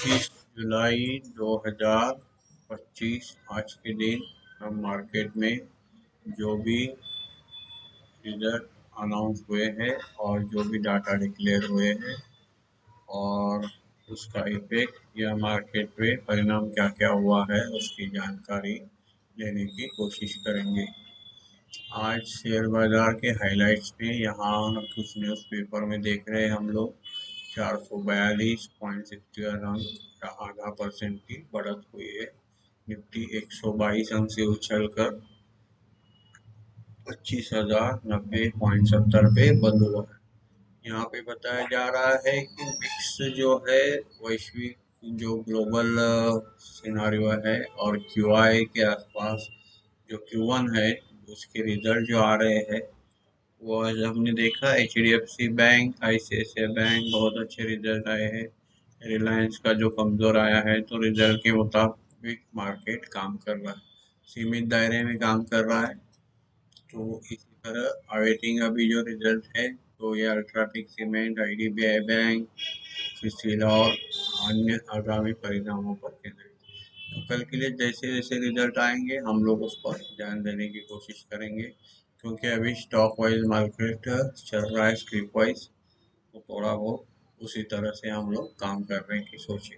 25 जुलाई 2025 आज के दिन हम मार्केट में जो भी रिजल्ट अनाउंस हुए हैं और जो भी डाटा डिक्लेयर हुए हैं और उसका इफेक्ट या मार्केट पे परिणाम क्या क्या हुआ है उसकी जानकारी लेने की कोशिश करेंगे। आज शेयर बाजार के हाइलाइट्स में यहाँ कुछ न्यूज़पेपर में देख रहे हैं हम लोग 442.61 अंक या आधा परसेंट की बढ़त हुई है। निफ्टी 122 अंक से उछलकर 25,090.70 पे बंद हुआ है। यहाँ पे बताया जा रहा है कि मिक्स जो है वैश्विक जो ग्लोबल सिनारियो है और क्यूआई के आसपास जो Q1 है उसके रिजल्ट जो आ रहे हैं वो आज हमने देखा HDFC बैंक, ICICI बैंक बहुत अच्छे रिजल्ट आए हैं। रिलायंस का जो कमजोर आया है तो रिजल्ट के मुताबिक मार्केट काम कर रहा है, सीमित दायरे में काम कर रहा है। तो इसी तरह अवेटिंग अभी जो रिजल्ट है तो ये UltraTech cement, IDBI bank, CRISIL और अन्य आगामी परिणामों पर केंद्रित। तो कल के लिए जैसे जैसे रिजल्ट आएंगे हम लोग उस पर ध्यान देने की कोशिश करेंगे, क्योंकि अभी स्टॉक वाइज मार्केट चल रहा है स्क्रिप वाइज, तो थोड़ा बहुत उसी तरह से हम लोग काम करने की सोचें।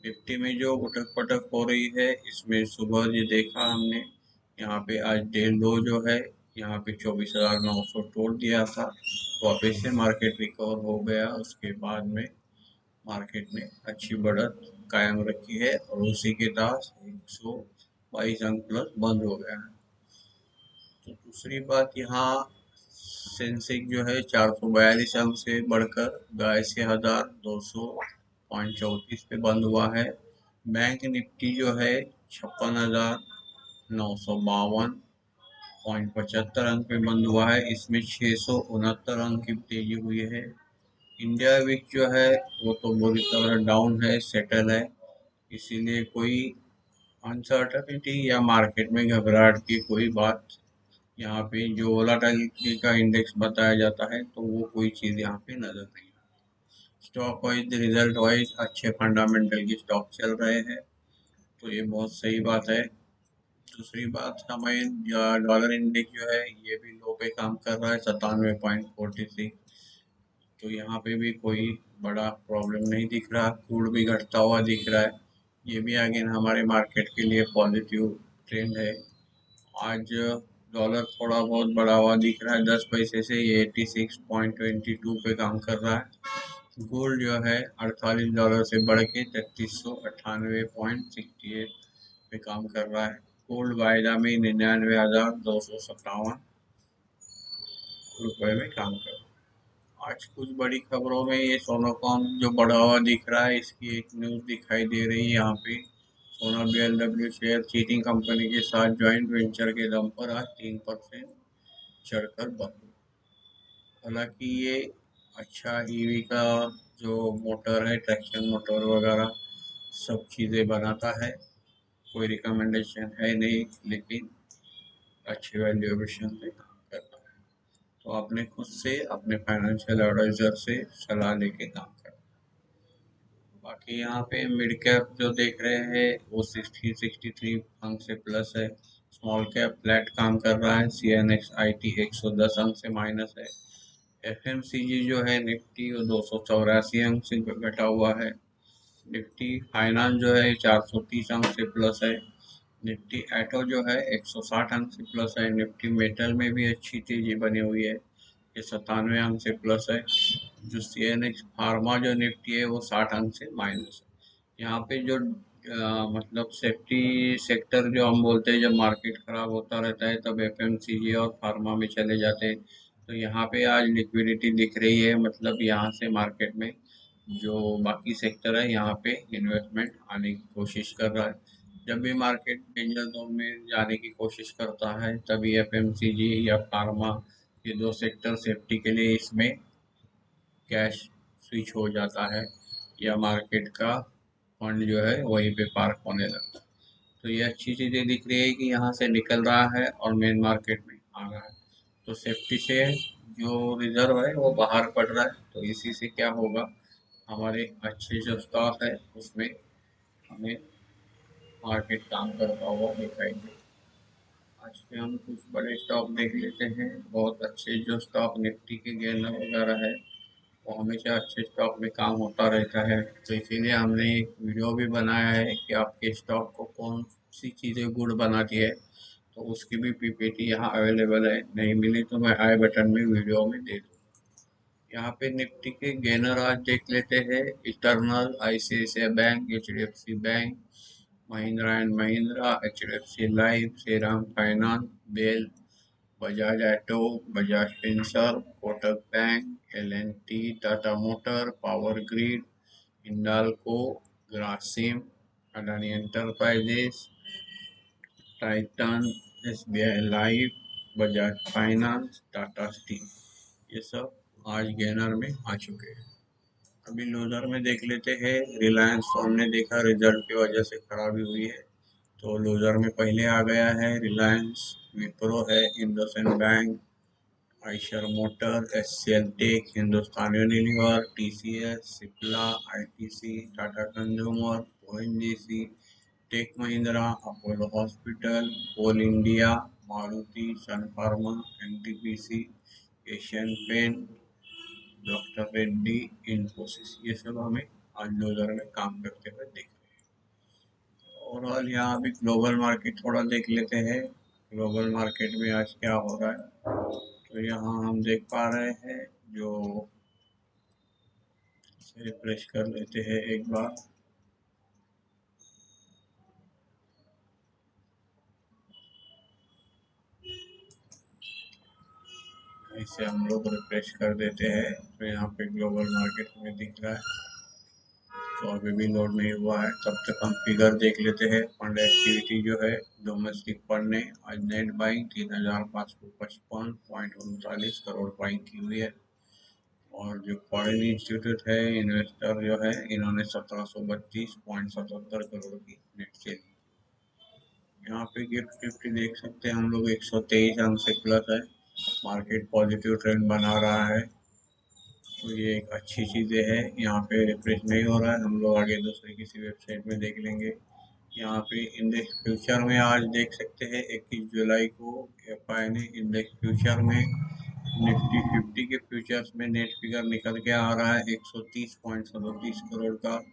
निफ्टी में जो उठक पटक हो रही है इसमें सुबह जो देखा हमने यहाँ पे आज डे लो जो है यहाँ पे 24,900 तोड़ दिया था, वापस से मार्केट रिकवर हो गया। उसके बाद में मार्केट ने अच्छी बढ़त कायम रखी है और उसी के तहत 122 अंक प्लस बंद हो गया है। तो दूसरी बात यहाँ सेंसेक्स जो है 442 अंक से बढ़कर 82,200.34 पे बंद हुआ है। बैंक निफ्टी जो है 56,952.75 अंक पे बंद हुआ है, इसमें 669 अंक की तेजी हुई है। इंडिया विक जो है वो तो बुरी तरह डाउन है, सेटल है, इसीलिए कोई अनसर्टनिटी या मार्केट में घबराहट की कोई बात यहाँ पे जो वोलाटिलिटी का इंडेक्स बताया जाता है तो वो कोई चीज़ यहाँ पे नजर नहीं आती। स्टॉक वाइज रिजल्ट वाइज अच्छे फंडामेंटल की स्टॉक चल रहे हैं, तो ये बहुत सही बात है। दूसरी बात हमें डॉलर इंडेक्स जो है ये भी लो पे काम कर रहा है 97.46, तो यहाँ पे भी कोई बड़ा प्रॉब्लम नहीं दिख रहा। क्रूड भी घटता हुआ दिख रहा है, ये भी अगेन हमारे मार्केट के लिए पॉजिटिव ट्रेंड है। आज डॉलर थोड़ा बहुत बढ़ा हुआ दिख रहा है 10 पैसे से, ये 86.22 पे काम कर रहा है। गोल्ड जो है $48 से बढ़ के 3398.68 पे काम कर रहा है। गोल्ड वायदा में 99,257 रुपए में काम कर रहा है। आज कुछ बड़ी खबरों में ये सोनाकॉम जो बढ़ा हुआ दिख रहा है, इसकी एक न्यूज दिखाई दे रही है यहाँ पे। सोना BLW शेयर चीटिंग कंपनी के साथ ज्वाइंट वेंचर के दम पर आज 3% चढ़कर बंद हुआ। हालांकि ये अच्छा ईवी का जो मोटर है, ट्रैक्शन मोटर वगैरह सब चीज़ें बनाता है, कोई रिकमेंडेशन है नहीं, लेकिन अच्छी वैल्यूएशन पे काम करता है। तो आपने खुद से अपने फाइनेंशियल एडवाइजर से सलाह लेके काम करना। बाकी यहाँ पे मिड कैप जो देख रहे हैं वो 63 अंक से प्लस है। स्मॉल कैप फ्लैट काम कर रहा है। CNX IT 110 अंक से माइनस है। FMCG जो है निफ्टी वो 284 अंक से घटा हुआ है। निफ्टी फाइनेंस जो है 430 अंक से प्लस है। निफ्टी एटो जो है 160 अंक से प्लस है। निफ्टी मेटल में भी अच्छी तेजी बनी हुई है, ये 97 अंक से प्लस है। जो CNX फार्मा जो निफ्टी है वो 60 अंक से माइनस है। यहाँ पे जो मतलब सेफ्टी सेक्टर जो हम बोलते हैं, जब मार्केट खराब होता रहता है तब FMCG और फार्मा में चले जाते हैं, तो यहाँ पे आज लिक्विडिटी दिख रही है, मतलब यहाँ से मार्केट में जो बाकी सेक्टर है यहाँ पे इन्वेस्टमेंट आने की कोशिश कर रहा है। जब भी मार्केट डेंजर जोन में जाने की कोशिश करता है तभी FMCG या फार्मा, ये दो सेक्टर सेफ्टी के लिए इसमें कैश स्विच हो जाता है या मार्केट का फंड जो है वहीं पे पार्क होने लगता है। तो ये अच्छी चीज़ें दिख रही है कि यहाँ से निकल रहा है और मेन मार्केट में आ रहा है। तो सेफ्टी से जो रिजर्व है वो बाहर पड़ रहा है, तो इसी से क्या होगा, हमारे अच्छे जो स्टॉक है उसमें हमें मार्केट काम करता हुआ दिखाई दे। आज के हम कुछ बड़े स्टॉक देख लेते हैं। बहुत अच्छे जो स्टॉक निफ्टी के गेनर वगैरह है वो हमेशा अच्छे स्टॉक में काम होता रहता है। तो इसीलिए हमने एक वीडियो भी बनाया है कि आपके स्टॉक को कौन सी चीज़ें गुड बनाती है। तो उसकी भी पीपीटी यहाँ अवेलेबल है, नहीं मिली तो मैं आई बटन में वीडियो में दे दूँ। यहाँ पे निफ्टी के गेनर आज देख लेते हैं। Eternal, ICICI bank, HDFC bank, Mahindra and Mahindra, HDFC life, Shriram finance, BEL, Bajaj auto, Bajaj Finserv, Kotak bank, L and T, Tata motor, power grid, Hindalco, Grasim, Adani enterprises, Titan, SBI life, Bajaj finance, Tata steel, ये सब आज गेनर में आ चुके हैं। अभी लूजर में देख लेते हैं। रिलायंस तो हमने देखा रिजल्ट की वजह से खराबी हुई है, तो लूजर में पहले आ गया है रिलायंस। विप्रो है, IndusInd Bank, Eicher Motor, HCL Tech, Hindustan Unilever, TCS, Cipla, ITC, Tata Consumer, ONGC, Tech Mahindra, Apollo Hospital, Coal India, Maruti, Sun Pharma, NTPC, Asian Paint, Doctor Reddy, Infosys, ये सब हमें आज लूजर में काम करते हुए दिख रहे हैं। ओवरऑल यहाँ अभी ग्लोबल मार्केट थोड़ा देख लेते हैं। ग्लोबल मार्केट में आज क्या हो रहा है, तो यहाँ हम देख पा रहे हैं। जो रिफ्रेश कर लेते हैं एक बार। इसे हम लोग रिफ्रेश कर देते हैं तो यहाँ पे ग्लोबल मार्केट में दिख रहा है। तो अभी भी लोड नहीं हुआ है, तब तक हम फिगर देख लेते हैं। फंड एक्टिविटी जो है, डोमेस्टिक फंड ने आज नेट बाइंग 3,555.39 करोड़ बाइंग की हुई है। और जो फॉरेन इंस्टीट्यूट है, इन्वेस्टर जो है, इन्होंने 1732.77 करोड़ की नेट सेल। यहाँ पे गिफ्ट निफ्टी देख सकते हैं हम लोग, 123 अंक से प्लस है। मार्केट पॉजिटिव ट्रेंड बना रहा है, तो ये एक अच्छी चीज़ें है। यहाँ पे रिफ्रेश नहीं हो रहा है, हम लोग आगे दूसरे किसी वेबसाइट में देख लेंगे। यहाँ पे इंडेक्स फ्यूचर में आज देख सकते हैं 21 जुलाई को एफआई ने इंडेक्स फ्यूचर में निफ्टी 50 के फ्यूचर्स में नेट फिगर निकल के आ रहा है 130.37 करोड़ का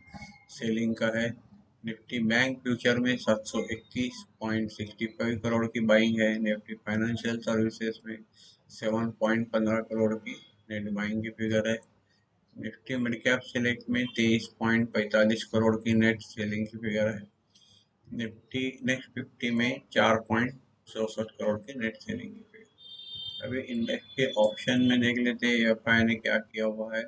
सेलिंग का है। निफ्टी बैंक फ्यूचर में 721.65 करोड़ की बाइंग है। निफ्टी फाइनेंशियल सर्विसेज में 7.15 करोड़ की नेट बाइंग की फिगर है। निफ्टी मिड कैप सिलेक्ट में 23.45 करोड़ की नेट सेलिंग की फिगर है। निफ्टी नेक्स्ट 50 में 4.64 करोड़ की नेट सेलिंग की फिगर। अभी इंडेक्स के ऑप्शन में देख लेते हैं एफआई ने क्या किया हुआ है।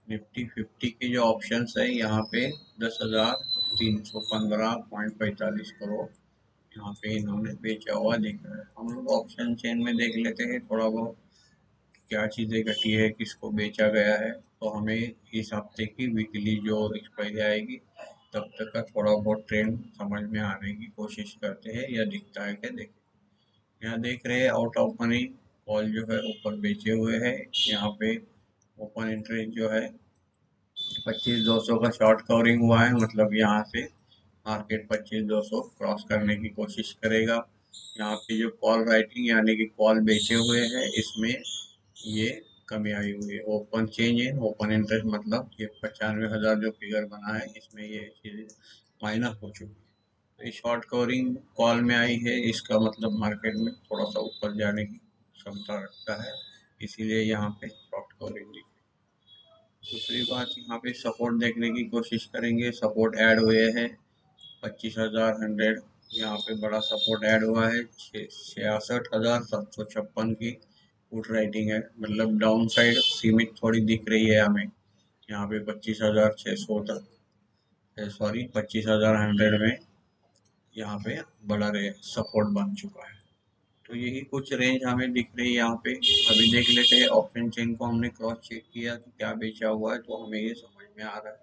निफ्टी 50 के जो ऑप्शंस है यहाँ पे 10,315.45 करोड़ यहाँ पे इन्होंने बेचा हुआ दिख रहा है। हम लोग ऑप्शन चेन में देख लेते हैं थोड़ा बहुत क्या चीज़ें घटी है, किसको बेचा गया है। तो हमें इस हफ्ते की वीकली जो एक्सपायरी आएगी तब तक का थोड़ा बहुत ट्रेंड समझ में आने की कोशिश करते हैं, या दिखता है क्या देखें। यहाँ देख रहे हैं आउट ऑफ मनी कॉल जो है ऊपर बेचे हुए है। यहाँ पे ओपन इंटरेस्ट जो है 25,200 का शॉर्ट कवरिंग हुआ है, मतलब यहाँ से मार्केट 25,200 क्रॉस करने की कोशिश करेगा। यहाँ पे जो कॉल राइटिंग यानी कि कॉल बेचे हुए हैं इसमें ये कमी आई हुई है। Open change in open interest मतलब ये 95,000 जो फिगर बना है इसमें ये चीज़ माइनस हो चुकी है। तो ये शॉर्ट कवरिंग कॉल में आई है, इसका मतलब मार्केट में थोड़ा सा ऊपर जाने की क्षमता रखता है, इसीलिए यहाँ पे शॉर्ट कवरिंग दिखी। दूसरी बात, यहाँ पे सपोर्ट देखने की कोशिश करेंगे। सपोर्ट ऐड हुए हैं 25,100, यहाँ पे बड़ा सपोर्ट ऐड हुआ है 66,756 की पुट राइटिंग है, मतलब डाउन साइड सीमित थोड़ी दिख रही है हमें। यहाँ पे 25,600 तक, सॉरी 25,100 में यहाँ पे बड़ा सपोर्ट बन चुका है। तो यही कुछ रेंज हमें दिख रही है यहाँ पे। अभी देख लेते हैं ऑप्शन चेन को हमने क्रॉस चेक किया कि क्या बेचा हुआ है, तो हमें ये समझ में आ रहा है।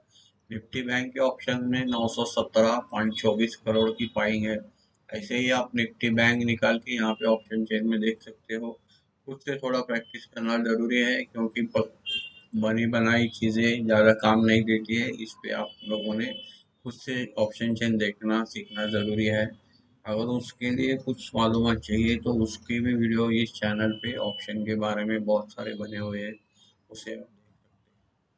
निफ्टी बैंक के ऑप्शन में 917.24 करोड़ की बाइंग है। ऐसे ही आप निफ्टी बैंक निकाल के यहाँ पे ऑप्शन चेन में देख सकते हो। खुद से थोड़ा प्रैक्टिस करना जरूरी है, क्योंकि बनी बनाई चीज़ें ज़्यादा काम नहीं देती है। इस पे आप लोगों ने खुद से ऑप्शन चेन देखना सीखना ज़रूरी है। अगर उसके लिए कुछ मालूमात चाहिए तो उसकी भी वीडियो इस चैनल पे ऑप्शन के बारे में बहुत सारे बने हुए हैं, उसे आप देख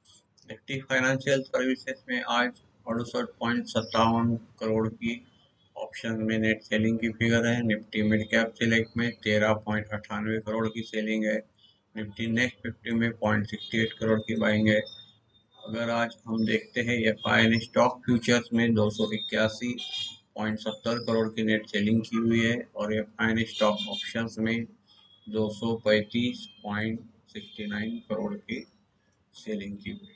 सकते हैं। निफ्टी फाइनेंशियल सर्विसेज में आज 68.57 करोड़ की ऑप्शन में नेट सेलिंग की फिगर है। निफ्टी मिड कैप सिलेक्ट में 13.98 करोड़ की सेलिंग है। निफ्टी नेक्स्ट 50 में 0.68 करोड़ की बाइंग है। अगर आज हम देखते हैं एफआईएन स्टॉक फ्यूचर्स में 281.70 करोड़ की नेट सेलिंग की हुई है और एफआईएन स्टॉक ऑप्शंस में 235.69 करोड़ की सेलिंग की हुई।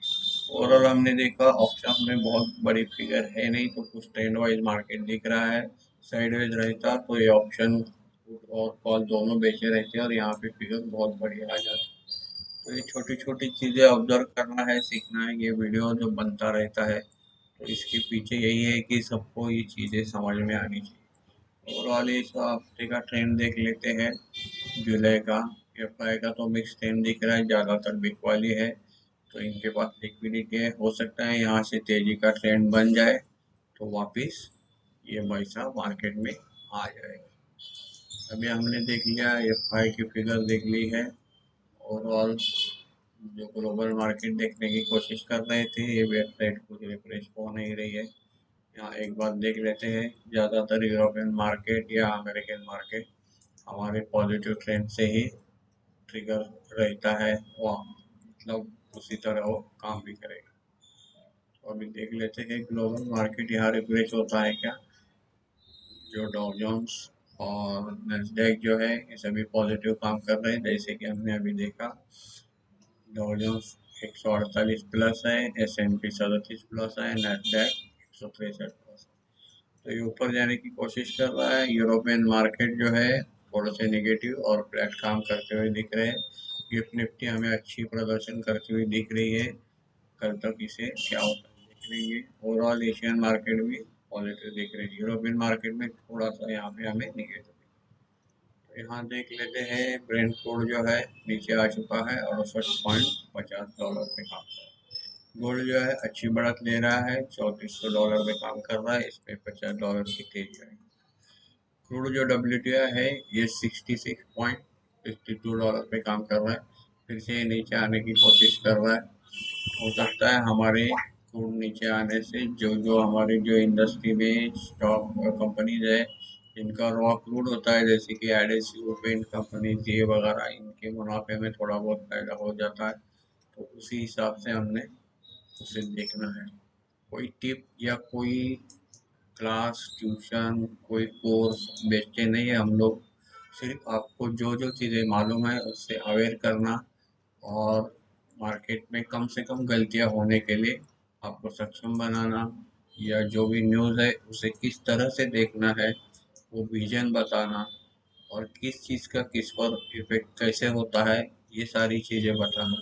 ओवरऑल हमने देखा ऑप्शन में बहुत बड़ी फिगर है नहीं, तो कुछ ट्रेंड वाइज मार्केट दिख रहा है। साइडवेज रहता तो ये ऑप्शन और कॉल दोनों बेचे रहते और यहाँ पे फिगर बहुत बढ़िया आ जाती। तो ये छोटी छोटी चीज़ें ऑब्जर्व करना है, सीखना है। ये वीडियो जो बनता रहता है तो इसके पीछे यही है कि सबको ये चीज़ें समझ में आनी चाहिए। ओवरऑल इस हफ्ते का ट्रेंड देख लेते हैं। जुलाई का एफआई का तो मिक्स ट्रेंड दिख रहा है, ज़्यादातर बिक वाली है, तो इनके पास लिक्विडिटी है। हो सकता है यहाँ से तेजी का ट्रेंड बन जाए तो वापस ये पैसा मार्केट में आ जाएगा। अभी हमने देख लिया एफआई की फिगर देख ली है। ओवरऑल जो ग्लोबल मार्केट देखने की कोशिश कर रहे थे, ये वेबसाइट कुछ रिफ्रेश हो नहीं रही है। यहाँ एक बार देख लेते हैं, ज़्यादातर यूरोपियन मार्केट या अमेरिकन मार्केट हमारे पॉजिटिव ट्रेंड से ही ट्रिगर रहता है, वह मतलब उसी तरह वो काम भी करेगा। तो अभी देख लेते हैं ग्लोबल मार्केट यहाँ रिफ्रेश होता है क्या। जो डॉ जोन्स और नैस्डैक जो है ये सभी पॉजिटिव काम कर रहे हैं, जैसे कि हमने अभी देखा। डॉ जोन्स 148 प्लस है, S&P 37 प्लस है, नैस्डैक 163 प्लस है। तो ये ऊपर जाने की कोशिश कर रहा है। यूरोपियन मार्केट जो है थोड़े से नेगेटिव और फ्लैट काम करते हुए दिख रहे हैं। गिफ्ट निफ्टी हमें अच्छी प्रदर्शन करती हुई दिख रही है। कल तक इसे क्या होता है देख लेंगे। ओवरऑल एशियन मार्केट भी पॉजिटिव दिख रही है। यूरोपियन मार्केट में थोड़ा सा यहाँ पे हमें निगेटिव। तो यहाँ देख लेते हैं ब्रेंट क्रूड जो है नीचे आ चुका है 68.50 डॉलर पे काम कर रहा है। गोल्ड जो है अच्छी बढ़त ले रहा है, 3400 डॉलर पे काम कर रहा है, इसमें 50 डॉलर की तेजी आई। क्रूड जो WTI है ये 66.52 डॉलर पे काम कर रहा है, फिर से नीचे आने की कोशिश कर रहा है। हो सकता है हमारे क्रूड नीचे आने से जो जो हमारी जो इंडस्ट्री में स्टॉक कंपनीज है जिनका रॉ क्रूड होता है, जैसे कि एडिस पेंट कंपनीज ये वगैरह, इनके मुनाफे में थोड़ा बहुत फायदा हो जाता है। तो उसी हिसाब से हमने उसे देखना है। कोई टिप या कोई क्लास ट्यूशन कोई कोर्स बेचते नहीं है हम लोग। सिर्फ आपको जो जो चीज़ें मालूम है उससे अवेयर करना और मार्केट में कम से कम गलतियां होने के लिए आपको सक्षम बनाना, या जो भी न्यूज़ है उसे किस तरह से देखना है वो विजन बताना, और किस चीज़ का किस पर इफेक्ट कैसे होता है ये सारी चीज़ें बताना।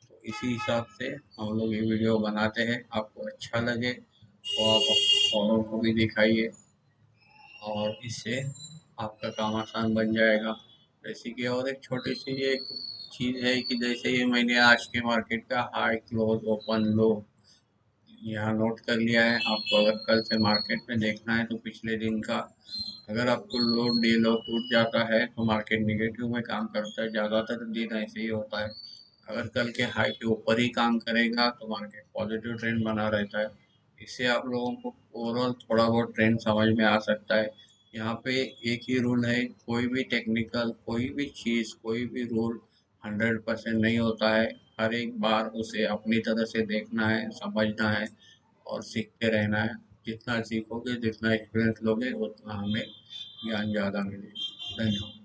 तो इसी हिसाब से हम लोग ये वीडियो बनाते हैं। आपको अच्छा लगे तो आप औरों को भी दिखाइए और इससे आपका काम आसान बन जाएगा। जैसे कि और एक छोटी सी एक चीज़ है कि जैसे ये मैंने आज के मार्केट का हाई क्लोज ओपन लो यहाँ नोट कर लिया है। आपको अगर कल से मार्केट में देखना है तो पिछले दिन का अगर आपको लो डे लो टूट जाता है तो मार्केट निगेटिव में काम करता है, ज़्यादातर दिन ऐसे ही होता है। अगर कल के हाई के ऊपर ही काम करेगा तो मार्केट पॉजिटिव ट्रेंड बना रहता है। इससे आप लोगों को ओवरऑल थोड़ा बहुत ट्रेंड समझ में आ सकता है। यहाँ पे एक ही रूल है, कोई भी टेक्निकल कोई भी चीज़ कोई भी रूल 100% नहीं होता है। हर एक बार उसे अपनी तरह से देखना है, समझना है और सीखते रहना है। जितना सीखोगे जितना एक्सपीरियंस लोगे उतना हमें ज्ञान ज़्यादा मिलेगा। धन्यवाद।